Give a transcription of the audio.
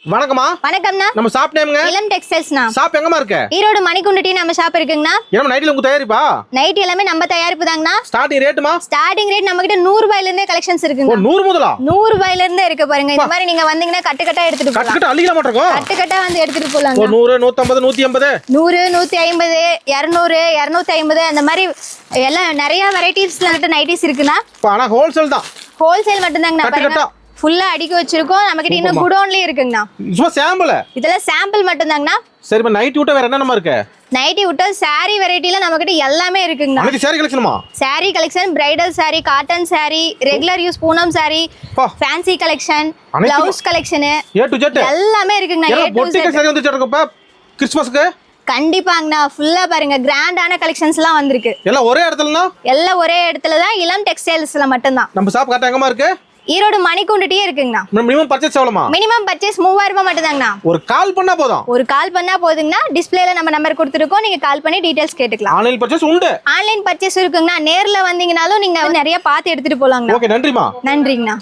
வணக்கம்மா. வணக்கம்ண்ணா. நம்ம ஷாப் நேம்ங்க இளம் டெக்ஸ்டைல்ஸ்ண்ணா. ஷாப் எங்கமா இருக்கு? ஈரோடு மணிக்குண்டு டீ நம்ம ஷாப் இருக்குங்கண்ணா. ஏன்னா நைட்ல உங்க தயாரிப்பா? நைட் எல்லாமே நம்ம தயாரிப்பு தாங்கண்ணா. ஸ்டார்டிங் ரேட்மா? ஸ்டார்டிங் ரேட் நம்ம கிட்ட 100 ரூபாயில இருந்தே கலெக்ஷன்ஸ் இருக்குங்க. 100 முதலா? 100 ரூபாயில இருந்தே இருக்கு பாருங்க. இந்த மாதிரி நீங்க வந்தீங்கன்னா கட்டு கட்டா எடுத்துட்டு போலாம். கட்டு அள்ளிக்கல மாட்டறோம். கட்டு கட்டா வந்து எடுத்துட்டு போலாம். 100 150 180 100 150 200 250 அந்த மாதிரி எல்லாம் நிறைய வெரைட்டிஸ்ல கிட்ட நைட்டிஸ் இருக்குண்ணா. ஆனா ஹோல்சேல் தான். ஹோல்சேல் மட்டும் தாங்கண்ணா. பாருங்க ஃபுல்லா அடிக்க வச்சிருக்கோம். நம்ம கிட்ட இன்னும் குடோன்லயே இருக்குங்கண்ணா. சும்மா சாம்பிள். இதெல்லாம் சாம்பிள் மட்டும் தாங்கண்ணா. சரி இப்ப நைட்டி விட்ட வேற என்னமா இருக்கு? நைட்டி விட்ட சாரி வெரைட்டில நம்ம கிட்ட எல்லாமே இருக்குங்கண்ணா. அன்னைக்கு சாரி கலெக்ஷனுமா? Sari collection, bridal sari, cotton sari, regular use Poonam sari, fancy collection, blouse collection A to Z எல்லாமே இருக்குங்கண்ணா. A to Z. பொட்டிக்கு சாரி வந்துச்சு இருக்கப்ப கிறிஸ்மஸ்க்கு கண்டிப்பாங்கண்ணா. ஃபுல்லா பாருங்க கிராண்டான கலெக்ஷன்ஸ் எல்லாம் வந்திருக்கு. எல்லாம் ஒரே இடத்துலனா? எல்லாம் ஒரே இடத்துல தான். இளம் டெக்ஸ்டைல்ஸ்ல மட்டும் தான். நம்ம ஷாப் கரெக்ட்டா எங்கமா இருக்கு? ஈரோடு மணிக்குண்டு டீ இருக்குங்கண்ணா. மினிமம் பர்சேஸ் எவ்வளவுமா? மினிமம் பர்சேஸ் 3000 ரூபாய் மட்டும் தாங்கண்ணா. ஒரு கால் பண்ணா போதும். ஒரு கால் பண்ணா போதுங்கண்ணா. டிஸ்ப்ளேல நம்ம நம்பர் கொடுத்துருக்கோம். நீங்க கால் பண்ணி டீடைல்ஸ் கேட்டுக்கலாம். ஆன்லைன் பர்சேஸ் உண்டு. ஆன்லைன் பர்சேஸ் இருக்குங்கண்ணா. நேர்ல வந்தீங்கனாலும் நீங்க நிறைய பார்த்து எடுத்துட்டு போலாங்கண்ணா. ஓகே நன்றிமா. நன்றிங்கண்ணா.